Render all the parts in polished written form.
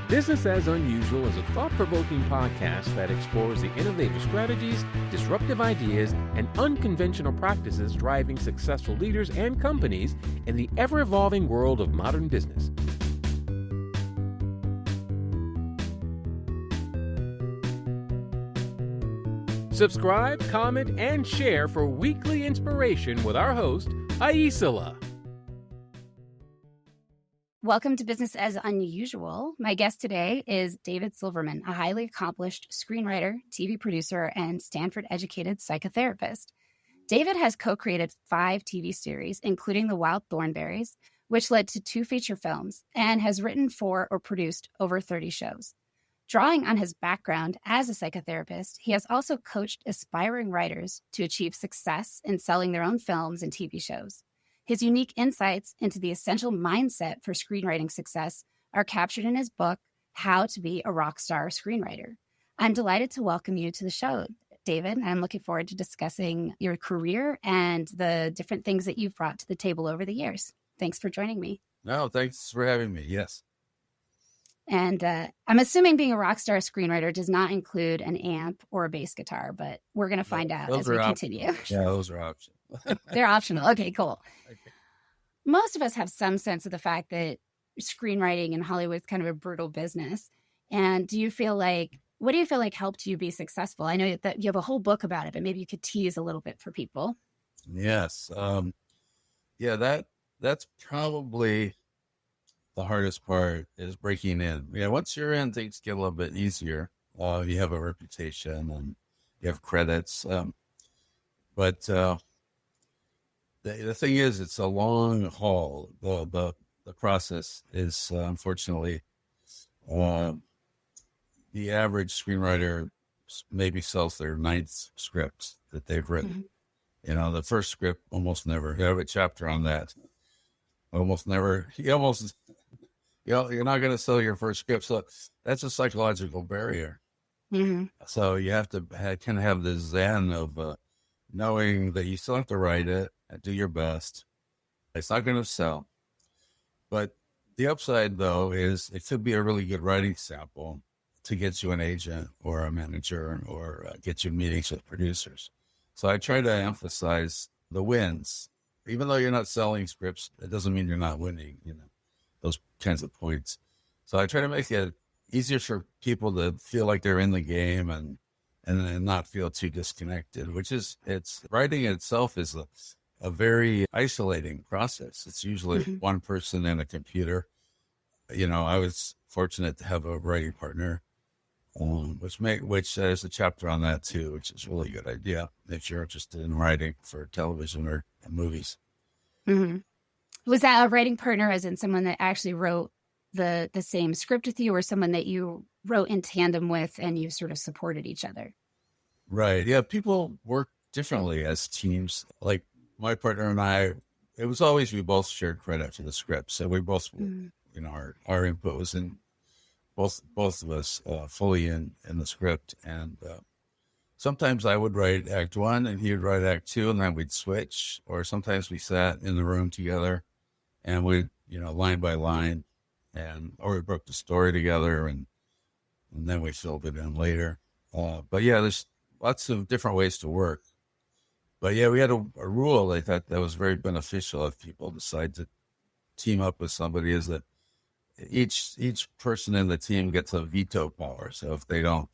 Business as Unusual is a thought-provoking podcast that explores the innovative strategies, disruptive ideas, and unconventional practices driving successful leaders and companies in the ever-evolving world of modern business. Subscribe, comment, and share for weekly inspiration with our host, Aicila. Welcome to Business as Unusual. My guest today is David Silverman, a highly accomplished screenwriter, TV producer, and Stanford-educated psychotherapist. David has co-created 5 TV series, including the Wild Thornberries, which led to 2 feature films, and has written for or produced over 30 shows. Drawing on his background as a psychotherapist, he has also coached aspiring writers to achieve success in selling their own films and TV shows. His unique insights into the essential mindset for screenwriting success are captured in his book, How to Be a Rock Star Screenwriter. I'm delighted to welcome you to the show, David. I'm looking forward to discussing your career and the different things that you've brought to the table over the years. Thanks for joining me. No, thanks for having me. Yes. And I'm assuming being a rock star screenwriter does not include an amp or a bass guitar, but we're going to find out as we continue. Yeah, those are optional. They're optional. Okay, cool. Okay. Most of us have some sense of the fact that screenwriting in Hollywood is kind of a brutal business. And what do you feel like helped you be successful? I know that you have a whole book about it, but maybe you could tease a little bit for people. Yes. That's probably the hardest part is breaking in. Yeah, once you're in, things get a little bit easier. You have a reputation and you have credits. But the thing is, it's a long haul. The process is, unfortunately, the average screenwriter maybe sells their 9th script that they've written. Mm-hmm. The first script almost never. You have a chapter on that. Almost never. You're not going to sell your first script. So that's a psychological barrier. Mm-hmm. So you have to kind of have this zen of knowing that you still have to write it and do your best. It's not going to sell. But the upside, though, is it could be a really good writing sample to get you an agent or a manager or get you meetings with producers. So I try to emphasize the wins. Even though you're not selling scripts, it doesn't mean you're not winning, those kinds of points. So I try to make it easier for people to feel like they're in the game and not feel too disconnected, writing itself is a very isolating process. It's usually one person and a computer. I was fortunate to have a writing partner, which there's a chapter on that too, which is a really good idea if you're interested in writing for television or movies. Mm-hmm. Was that a writing partner as in someone that actually wrote the same script with you, or someone that you wrote in tandem with and you sort of supported each other? Right. Yeah. People work differently as teams. Like my partner and I, it was always, we both shared credit for the script. So we both, our input was in both of us fully in the script. And sometimes I would write act 1 and he would write act 2, and then we'd switch. Or sometimes we sat in the room together and we'd, line by line, or we broke the story together and then we filled it in later. But yeah, there's lots of different ways to work. But yeah, we had a rule I thought that was very beneficial if people decide to team up with somebody, is that each person in the team gets a veto power. So if they don't,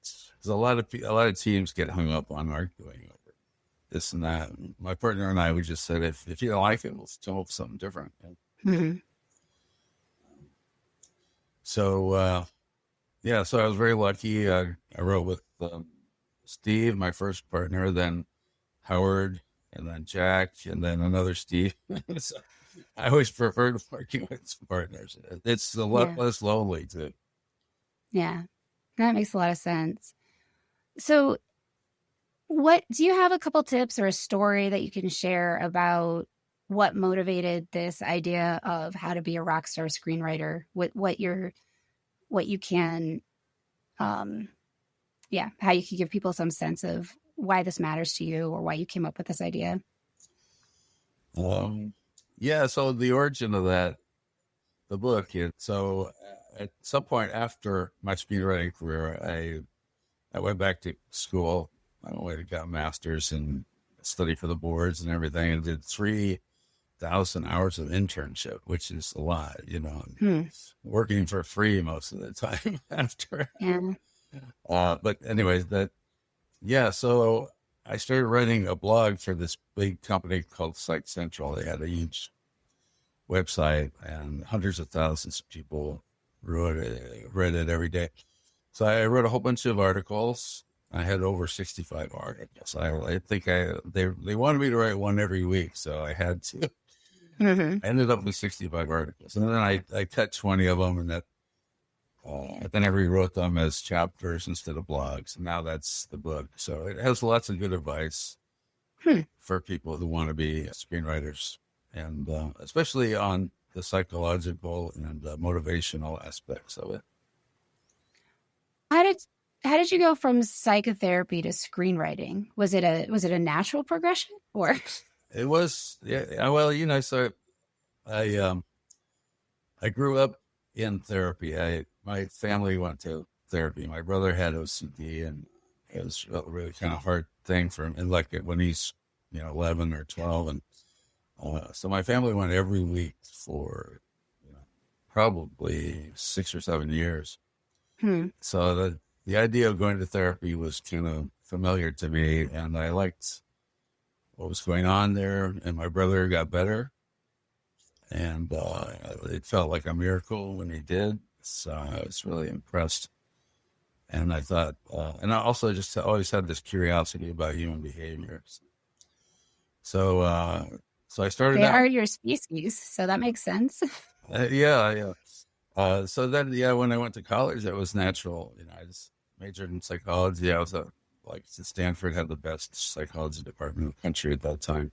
because a lot of teams get hung up on arguing over this and that. My partner and I, we just said, if you don't like it, we'll come up with something different. Mm-hmm. So, so I was very lucky. I wrote with Steve, my first partner, then Howard, and then Jack, and then another Steve. So I always preferred working with partners. It's a lot less lonely, too. Yeah, that makes a lot of sense. So do you have a couple tips or a story that you can share about what motivated this idea of how to be a rock star screenwriter, how you can give people some sense of why this matters to you or why you came up with this idea? So the origin of that, the book, at some point after my screenwriting career, I went back to school. I went and got a master's and studied for the boards and everything, and did 3,000 hours of internship, which is a lot, working for free most of the time after. Yeah. But anyways, so I started writing a blog for this big company called Site Central. They had a huge website and hundreds of thousands of people read it every day. So I wrote a whole bunch of articles. I had over 65 articles. I think they wanted me to write one every week, so I had to. I ended up with 65 articles, and then I cut 20 of them, and then I rewrote them as chapters instead of blogs, and now that's the book. So it has lots of good advice for people who want to be screenwriters, and especially on the psychological and motivational aspects of it. How did you go from psychotherapy to screenwriting? Was it a natural progression, or? It was, yeah. Well, so I grew up in therapy. My family went to therapy. My brother had OCD, and it was a really kind of hard thing for him. And like when he's 11 or 12, and so my family went every week for probably 6 or 7 years. So the idea of going to therapy was kind of familiar to me, and I liked what was going on there. And my brother got better, and it felt like a miracle when he did. So I was really impressed. And I thought, and I also just always had this curiosity about human behavior. So I started. They are your species, so that makes sense. Yeah. So then, when I went to college, that was natural. I just majored in psychology. I was Stanford had the best psychology department in the country at that time.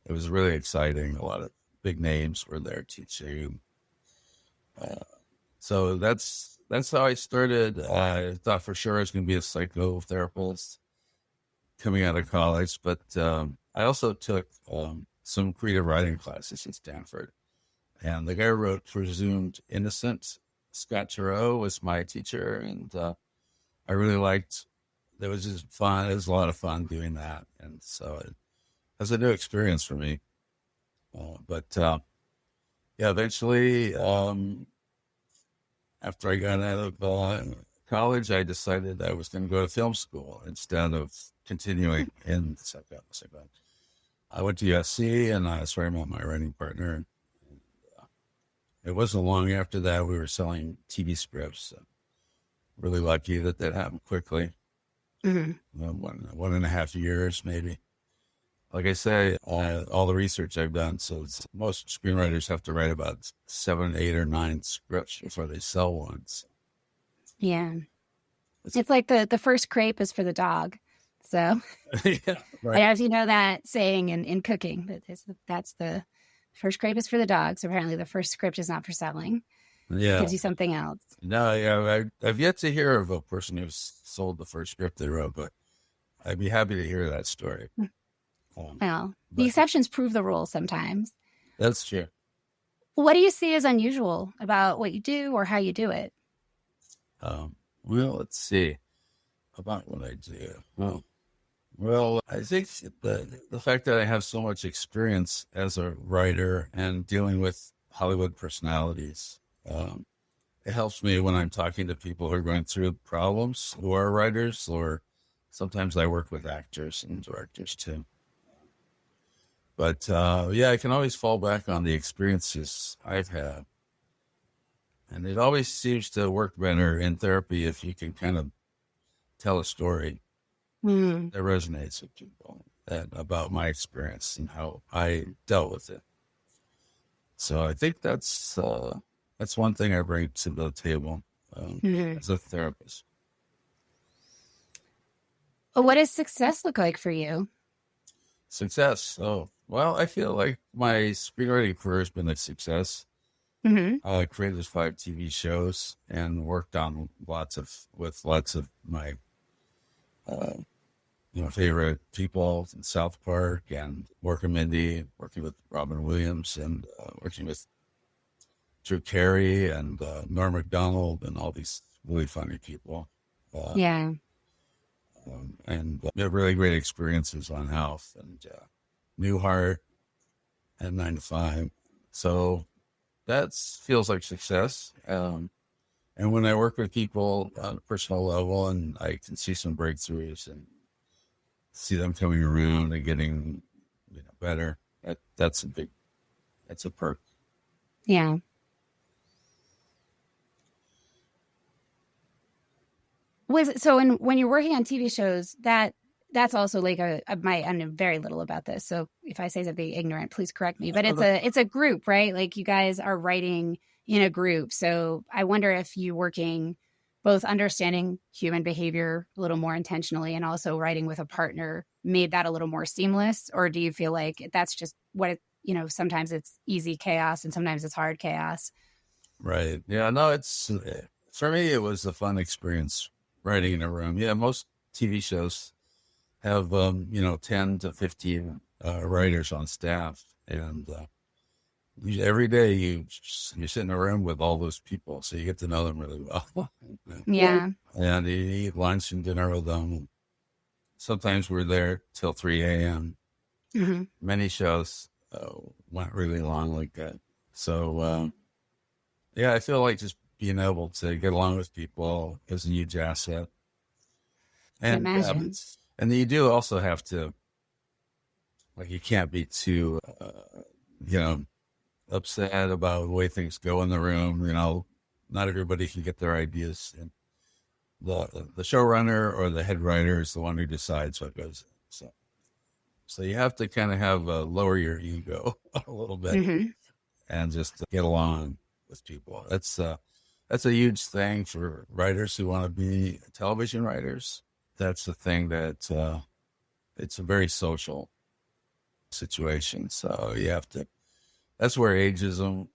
It was really exciting. A lot of big names were there teaching. So that's how I started. I thought for sure I was going to be a psychotherapist coming out of college, but I also took some creative writing classes at Stanford. And the guy who wrote Presumed Innocent, Scott Turow, was my teacher, and I really liked. It was just fun. It was a lot of fun doing that, and so it was a new experience for me. Eventually, after I got out of college, I decided I was going to go to film school instead of continuing in psychology. I went to USC, and I started with my writing partner. It wasn't long after that we were selling TV scripts. So really lucky that happened quickly. 1.5 years, maybe. Like I say, all the research I've done, so most screenwriters have to write about 7, 8, or 9 scripts before they sell one. Yeah. It's like the first crepe is for the dog. So yeah, right. I don't know if you know that saying in cooking, but that's the first crepe is for the dog. So apparently the first script is not for selling. Yeah. It gives you something else. No, yeah, I've yet to hear of a person who's sold the first script they wrote, but I'd be happy to hear that story. The exceptions prove the rule sometimes. That's true. What do you see as unusual about what you do or how you do it? Well, let's see about what I do. Well, I think the fact that I have so much experience as a writer and dealing with Hollywood personalities, it helps me when I'm talking to people who are going through problems, who are writers, or sometimes I work with actors and directors too. But I can always fall back on the experiences I've had. And it always seems to work better in therapy if you can kind of tell a story that resonates with people about my experience and how I dealt with it. So I think that's one thing I bring to the table as a therapist. What does success look like for you? Success. Oh, well, I feel like my screenwriting career has been a success. I created 5 TV shows and worked on lots of my favorite people in South Park and Mork and Mindy, working with Robin Williams and working with Drew Carey and Norm Macdonald and all these really funny people. Yeah. And we have really great experiences on Health and Newhart and 9 to 5. So that feels like success. And when I work with people on a personal level and I can see some breakthroughs and see them coming around and getting better, that's a perk. Yeah. When you're working on TV shows, that's also like I know very little about this. So if I say something ignorant, please correct me. But it's a group, right? Like you guys are writing in a group. So I wonder if you working both understanding human behavior a little more intentionally and also writing with a partner made that a little more seamless, or do you feel like that's just what sometimes it's easy chaos and sometimes it's hard chaos? Right. Yeah. No, for me, it was a fun experience writing in a room. Yeah. Most TV shows have, 10 to 15 writers on staff. And every day you sit in a room with all those people. So you get to know them really well. Yeah. And you eat lunch and dinner with them. Sometimes we're there till 3 a.m. Mm-hmm. Many shows went really long like that. So, I feel like just being able to get along with people is a huge asset. And and you do also have to, you can't be too, upset about the way things go in the room. Not everybody can get their ideas. And the showrunner or the head writer is the one who decides what goes in. So you have to kind of have lower your ego a little bit mm-hmm. and just get along with people. That's a huge thing for writers who want to be television writers. That's the thing that it's a very social situation. So you have to, that's where ageism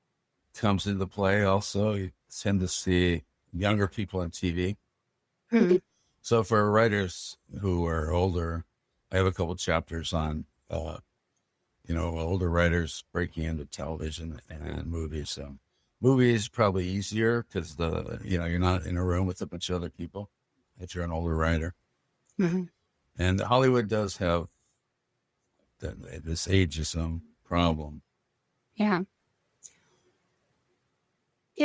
comes into play. Also, you tend to see younger people on TV. Mm-hmm. So for writers who are older, I have a couple chapters on, older writers breaking into television and movies. So movies probably easier because you're not in a room with a bunch of other people if you're an older writer. Mm-hmm. And Hollywood does have this ageism problem. Yeah.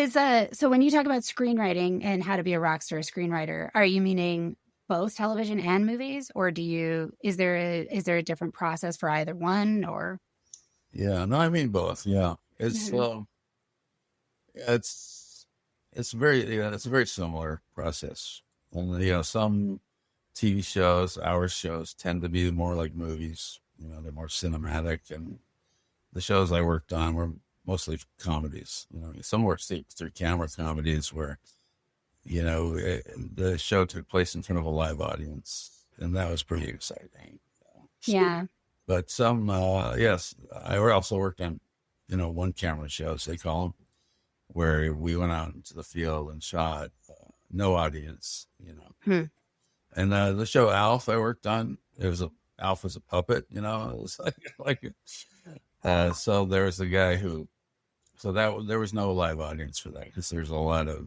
So when you talk about screenwriting and how to be a rock star screenwriter, are you meaning both television and movies, or is there a different process for either one, or? Yeah, no, I mean both. Yeah, it's mm-hmm. it's a very similar process. And some TV shows, our shows tend to be more like movies. They're more cinematic, and the shows I worked on were mostly comedies. Some were through camera comedies where, the show took place in front of a live audience, and that was pretty exciting. Yeah. But some, yes, I also worked on, one camera shows, they call them, where we went out into the field and shot no audience, And the show Alf I worked on, Alf was a puppet, it was so there was a guy there was no live audience for that because there's a lot of,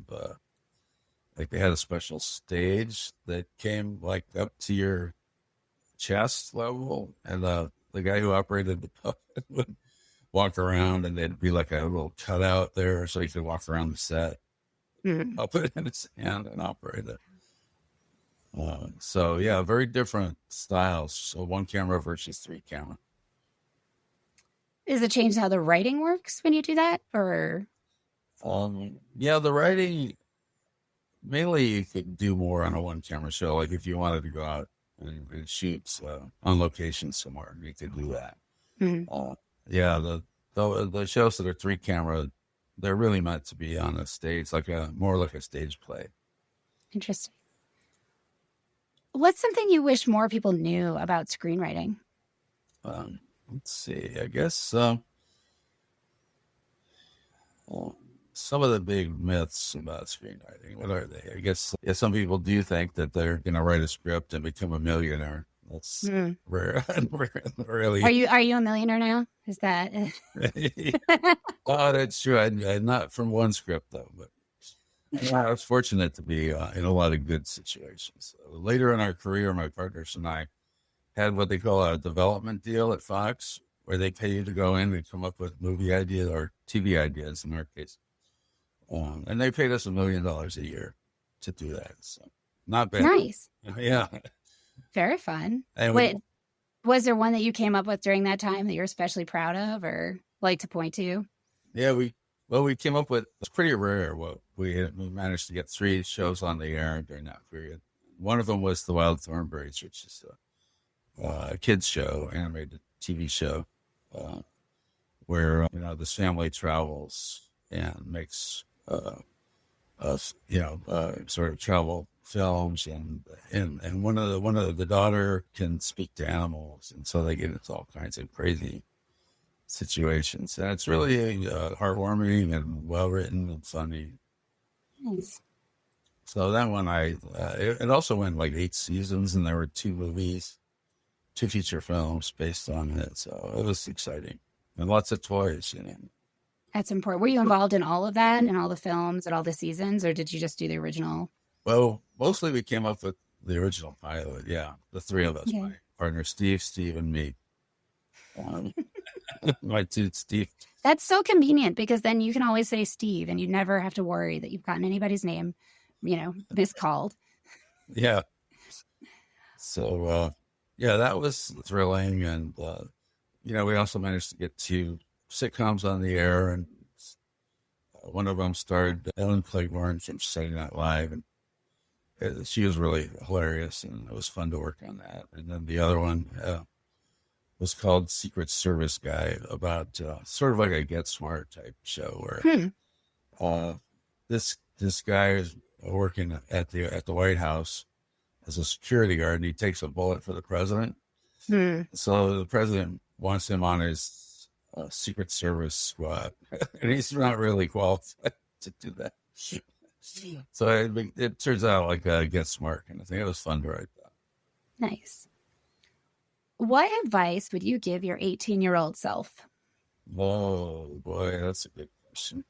they had a special stage that came up to your chest level, and the guy who operated the puppet would walk around, and there'd be like a little cutout there so he could walk around the set, puppet in his hand and operate it. So yeah, very different styles. So one camera versus three camera. Does it change how the writing works when you do that, or? The writing, mainly you could do more on a one camera show. Like if you wanted to go out and shoot on location somewhere, you could do that. Mm-hmm. The shows that are three camera, they're really meant to be on a stage, more like a stage play. Interesting. What's something you wish more people knew about screenwriting? Let's see. I guess some of the big myths about screenwriting. What are they? I guess some people do think that they're going to write a script and become a millionaire That's rare. Really. Are you a millionaire now? Is that? Oh, that's true. I not from one script though, but I was fortunate to be in a lot of good situations. Later in our career, my partners and I had what they call a development deal at Fox, where they pay you to go in and come up with movie ideas or TV ideas in our case. And they paid us $1 million a year to do that. So not bad. Nice. Yeah. Very fun. And Wait, was there one that you came up with during that time that you're especially proud of or like to point to? Yeah, we came up with, it's pretty rare. We managed to get 3 shows on the air during that period. One of them was the Wild Thornberries, which is a kids show, animated TV show, where this family travels and makes sort of travel films, and one of the daughter can speak to animals, and so they get into all kinds of crazy situations, and it's really heartwarming and well written and funny. Nice. So that one, it also went like 8 seasons, and there were 2 movies, 2 feature films based on it. So it was exciting, and lots of toys. That's important. Were you involved in all of that, in all the films and all the seasons, or did you just do the original? Well, mostly we came up with the original pilot. Yeah, the 3 of us, my partner Steve, and me. My dude Steve. That's so convenient because then you can always say Steve, and you never have to worry that you've gotten anybody's name, miscalled. Yeah. So, that was thrilling, and we also managed to get 2 sitcoms on the air, and one of them starred Ellen Claiborne from Saturday Night Live, and she was really hilarious, and it was fun to work on that. And then the other one was called Secret Service Guy, about sort of like a Get Smart type show where this guy is working at the White House as a security guard, and he takes a bullet for the president. So the president wants him on his Secret Service squad, and he's not really qualified to do that. So it turns out like a Get Smart kind of thing. It was fun to write that. Nice. What advice would you give your 18-year-old self? Oh boy, that's a good question.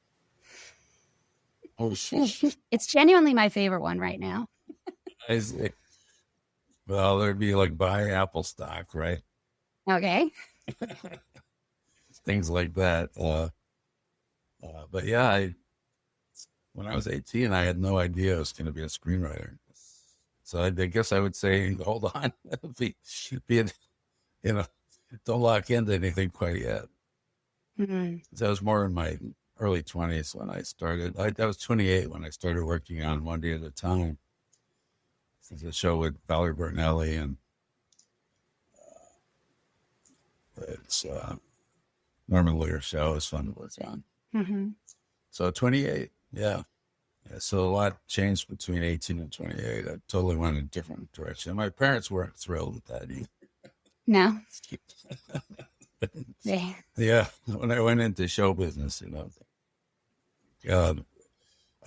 Oh shit. It's genuinely my favorite one right now. Well, there'd be like buy Apple stock, right? Okay. Things like that. But yeah, when I was 18, I had no idea I was going to be a screenwriter. So I guess I would say, hold on, don't lock into anything quite yet. So I was more in my early 20s when I started. I was 28 when I started working on One Day at a Time. It's a show with Valerie Bertinelli, and it's Norman Lear's show. It's fun to work on. So 28, yeah. So a lot changed between 18 and 28. I totally went in a different direction. My parents weren't thrilled with that either. No. Yeah, when I went into show business,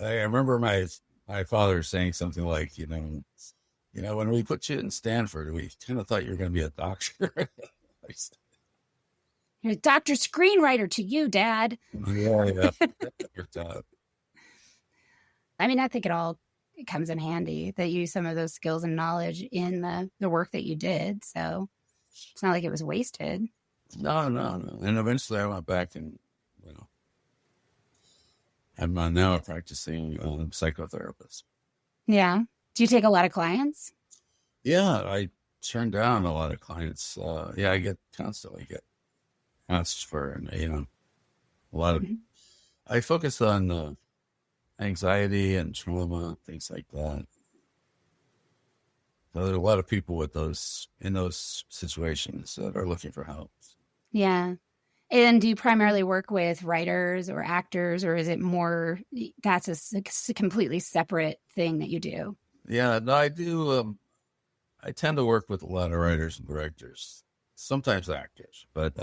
I remember my father saying something like, when we put you in Stanford, we kind of thought you were going to be a doctor. You're a doctor screenwriter to you, Dad. Yeah. I mean, I think it comes in handy that you use some of those skills and knowledge in the work that you did. So it's not like it was wasted. No. And eventually I went back and, I'm now a practicing psychotherapist. Yeah. Do you take a lot of clients? Yeah, I turn down a lot of clients. I constantly get asked for, a lot of, I focus on anxiety and trauma, things like that. So there are a lot of people in those situations that are looking for help. Yeah. And do you primarily work with writers or actors, or is it more, that's a completely separate thing that you do? Yeah, no, I do. I tend to work with a lot of writers and directors, sometimes actors, but,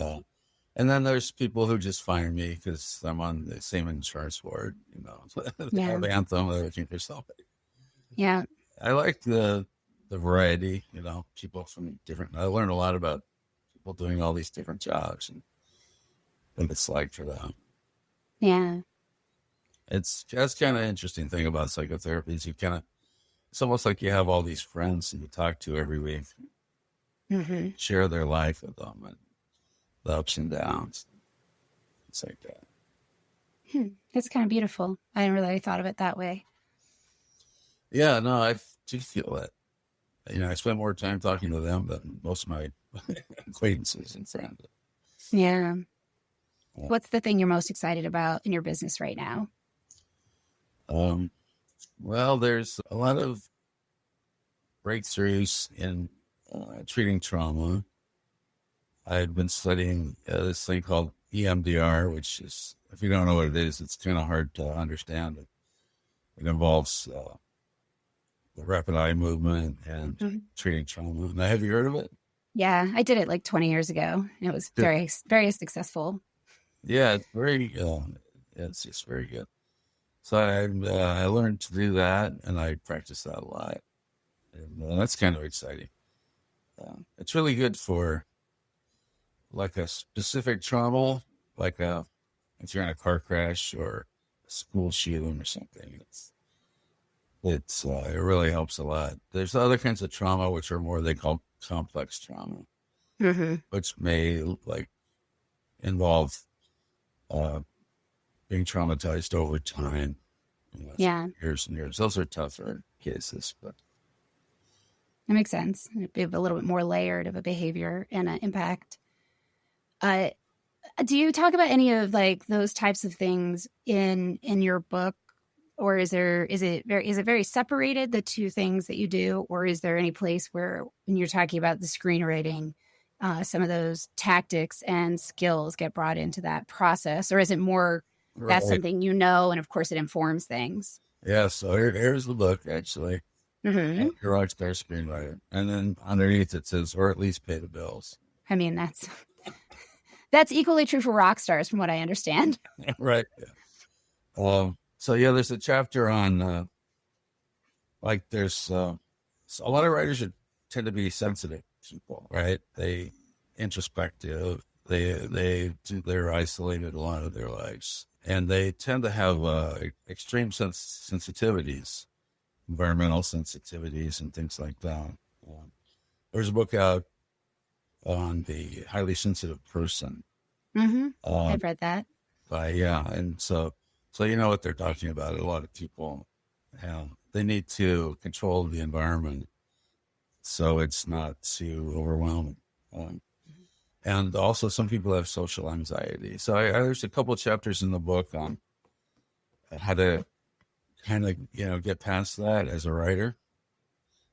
and then there's people who just find me because I'm on the same insurance board, they have Anthem, they're looking for somebody. Yeah. I like the variety, people from I learned a lot about people doing all these different jobs and what it's like for them. Yeah. That's kind of interesting thing about psychotherapy is it's almost like you have all these friends that you talk to every week, share their life with them and the ups and downs. It's like that. It's kind of beautiful. I didn't really thought of it that way. Yeah, no, I do feel that. I spend more time talking to them than most of my acquaintances and friends. Yeah. What's the thing you're most excited about in your business right now? Well, there's a lot of breakthroughs in treating trauma. I've been studying this thing called EMDR, which is, if you don't know what it is, it's kind of hard to understand. It involves the rapid eye movement and treating trauma. Now, have you heard of it? Yeah, I did it like 20 years ago. It was very, very successful. Yeah, it's it's just very good. So I learned to do that, and I practice that a lot. And that's kind of exciting. It's really good for like a specific trauma, like if you're in a car crash or a school shooting or something. It really helps a lot. There's other kinds of trauma which are more they call complex trauma, which may involve being traumatized over time. Years and years. Those are tougher cases, but that makes sense. It'd be a little bit more layered of a behavior and an impact. Do you talk about any of those types of things in your book, or is it very separated, the two things that you do, or is there any place where when you're talking about the screenwriting, some of those tactics and skills get brought into that process, or is it more that's something and of course it informs things? Yeah. So here's the book actually. Your Rock Star Screenwriter, and then underneath it says, or at least pay the bills. I mean, that's equally true for rock stars, from what I understand. Right. Yeah. So there's a chapter on there's a lot of writers tend to be sensitive people, right? They introspective. They're isolated a lot of their lives, and they tend to have extreme sensitivities, environmental sensitivities, and things like that. There's a book out on the highly sensitive person. I've read that. And so you know what they're talking about. A lot of people, they need to control the environment so it's not too overwhelming. And also some people have social anxiety. So there's a couple of chapters in the book on how to kind of, get past that as a writer.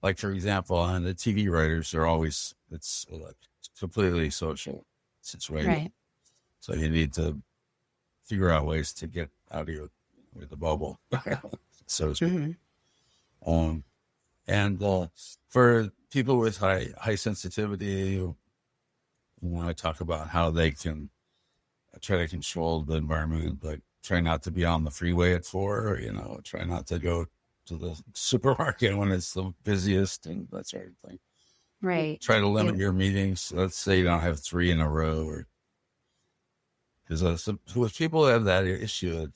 Like, for example, on the TV writers, it's completely social situation. Right. So you need to figure out ways to get out of the bubble, so to speak. And for people with high sensitivity, I talk about how they can try to control the environment, like try not to be on the freeway at 4, try not to go to the supermarket when it's the busiest and that sort of thing. Right. Try to limit your meetings. Let's say you don't have 3 in a row, because with people who have that issue,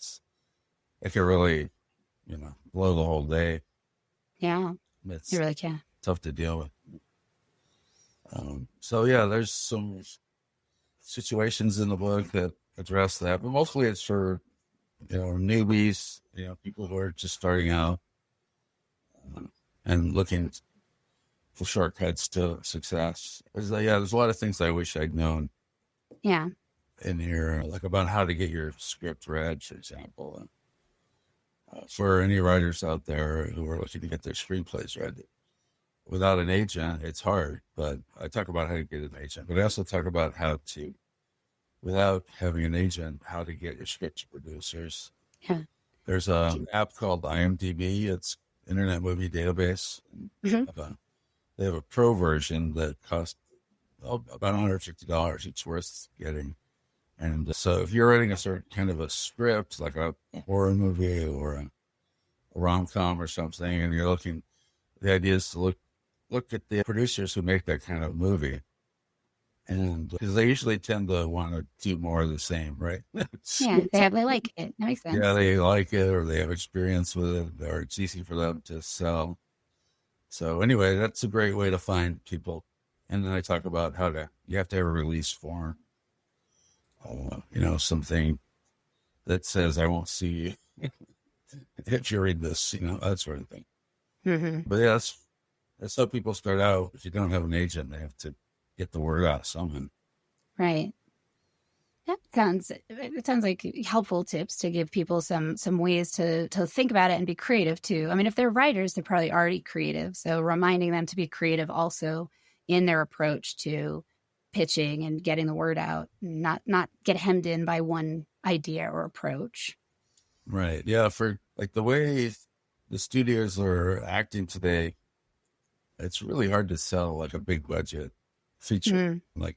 it can really, blow the whole day. Yeah, It's you really can. tough to deal with. There's some situations in the book that address that, but mostly it's for, newbies, people who are just starting out and looking for shortcuts to success. There's a lot of things I wish I'd known. Yeah. In here, like about how to get your script read, for example. For any writers out there who are looking to get their screenplays read, without an agent, it's hard. But I talk about how to get an agent, but I also talk about how to, without having an agent, how to get your script to producers. Yeah. There's an app called IMDb. It's Internet Movie Database. They have a pro version that costs about $150. It's worth getting. And so if you're writing a certain kind of a script, like a horror movie or a rom-com or something, and you're looking, the idea is to look look at the producers who make that kind of movie. And because they usually tend to want to do more of the same, right? Yeah, they like it. That makes sense. Yeah, they like it, or they have experience with it, or it's easy for them to sell. So anyway, that's a great way to find people. And then I talk about you have to have a release form, something that says, I won't see you if you read this, that sort of thing. Mm-hmm. But yeah, that's how people start out. If you don't have an agent, they have to get the word out somehow. Right. It sounds like helpful tips to give people some ways to think about it and be creative too. I mean, if they're writers, they're probably already creative. So reminding them to be creative also in their approach to pitching and getting the word out, not get hemmed in by one idea or approach. Right. Yeah. For like the way the studios are acting today, it's really hard to sell like a big budget feature. Like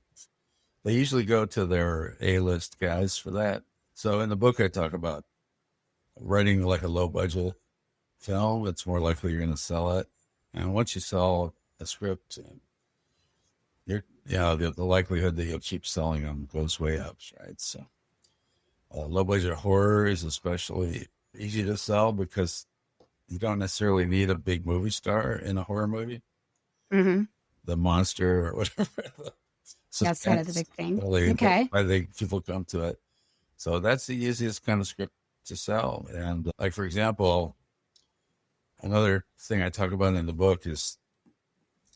they usually go to their A-list guys for that. So in the book, I talk about writing like a low budget film. It's more likely you're going to sell it. And once you sell a script, the likelihood that you'll keep selling them goes way up, right? So low budget horror is especially easy to sell because you don't necessarily need a big movie star in a horror movie. Mm-hmm. The monster or whatever. That's kind of the big thing. Okay. I think people come to it. So that's the easiest kind of script to sell. And like, for example, another thing I talk about in the book is,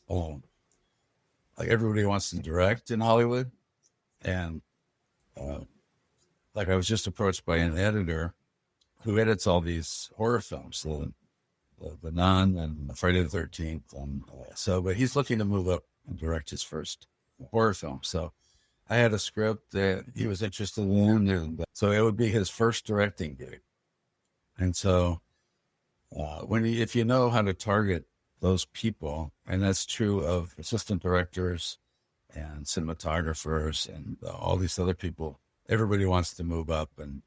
like everybody wants to direct in Hollywood. And like I was just approached by an editor who edits all these horror films, the Nun and Friday the 13th. But he's looking to move up and direct his first horror film. So I had a script that he was interested in, and so it would be his first directing gig. And so if you know how to target those people, and that's true of assistant directors and cinematographers and all these other people, everybody wants to move up and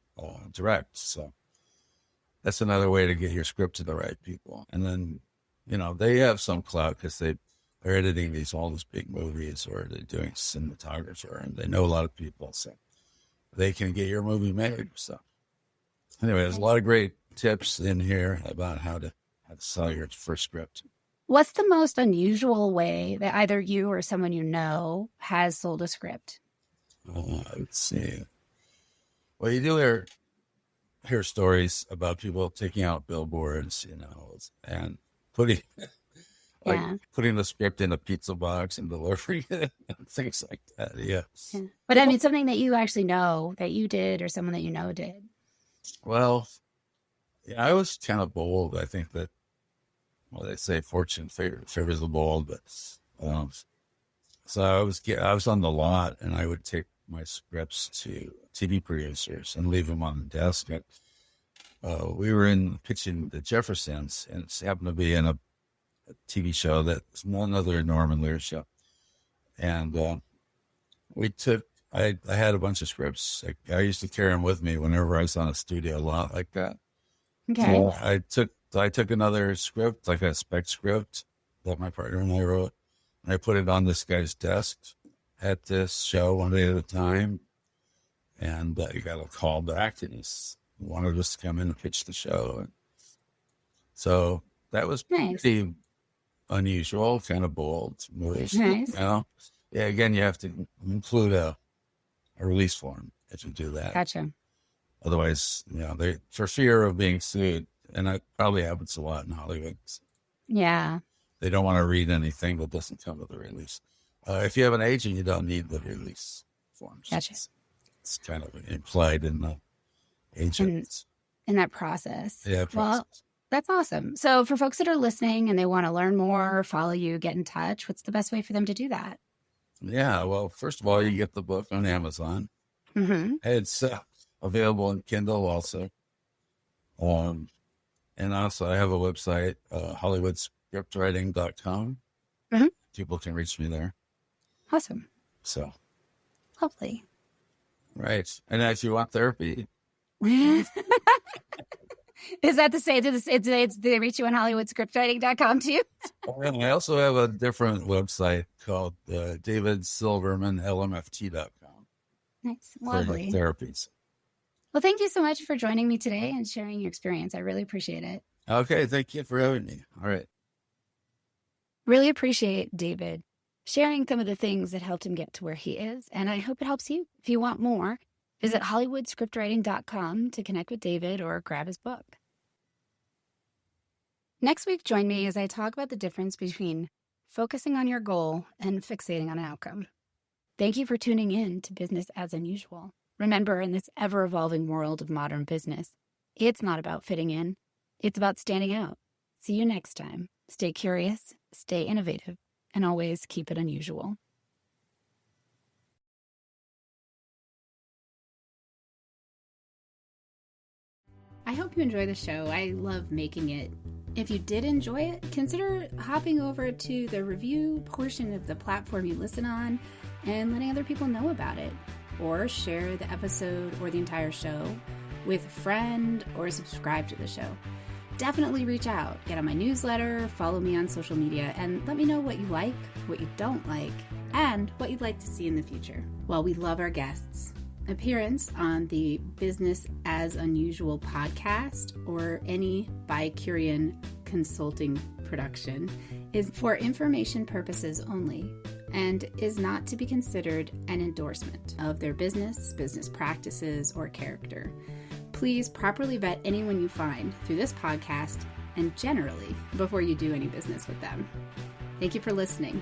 direct. So that's another way to get your script to the right people. And then, they have some clout because they're editing all these big movies, or they're doing cinematographer, and they know a lot of people, so they can get your movie made. So anyway, there's a lot of great tips in here about how to sell your first script. What's the most unusual way that either you or someone you know has sold a script? Let's see. Well, you do hear stories about people taking out billboards, and putting the script in a pizza box and delivering it and things like that. Yeah. But I mean, something that you actually know that you did, or someone that you know did. Well, yeah, I was kind of bold. I think that, they say fortune favors the bold, but so I was on the lot, and I would take my scripts to TV producers and leave them on the desk. We were pitching The Jeffersons, and it happened to be in a TV show that's none other than Norman Lear's show. And I had a bunch of scripts. I used to carry them with me whenever I was on a studio lot like that. Okay. So I took another script, like a spec script that my partner and I wrote, and I put it on this guy's desk at this show one day at a time. And he got a call back, and he wanted us to come in and pitch the show. And so that was pretty unusual, kind of bold move. Nice. Yeah, again, you have to include a release form if you do that. Gotcha. Otherwise, they, for fear of being sued, and that probably happens a lot in Hollywood. Yeah. They don't want to read anything that doesn't come with the release. If you have an agent, you don't need the release forms. Gotcha. It's kind of implied in the agent. In that process. Yeah, Well, that's awesome. So for folks that are listening and they want to learn more, follow you, get in touch, what's the best way for them to do that? Yeah, well, first of all, you get the book on Amazon. Mm-hmm. It's available in Kindle also. And also I have a website, hollywoodscriptwriting.com. Mm-hmm. People can reach me there. Awesome. So. Lovely. Right. And if you want therapy. Is that to say they reach you on HollywoodScriptwriting.com too? And I also have a different website called David Silverman, LMFT.com. Nice. For Lovely. therapies. Well, thank you so much for joining me today and sharing your experience. I really appreciate it. Okay. Thank you for having me. All right. Really appreciate David sharing some of the things that helped him get to where he is. And I hope it helps you. If you want more, visit HollywoodScriptwriting.com to connect with David or grab his book. Next week, join me as I talk about the difference between focusing on your goal and fixating on an outcome. Thank you for tuning in to Business as Unusual. Remember, in this ever-evolving world of modern business, it's not about fitting in. It's about standing out. See you next time. Stay curious, stay innovative, and always keep it unusual. I hope you enjoy the show. I love making it. If you did enjoy it, consider hopping over to the review portion of the platform you listen on and letting other people know about it. Or share the episode or the entire show with a friend or subscribe to the show. Definitely reach out, get on my newsletter, follow me on social media, and let me know what you like, what you don't like, and what you'd like to see in the future. Well, we love our guests. Appearance on the Business as Unusual podcast or any Bicurean consulting production is for information purposes only and is not to be considered an endorsement of their business practices, or character. Please properly vet anyone you find through this podcast and generally before you do any business with them. Thank you for listening.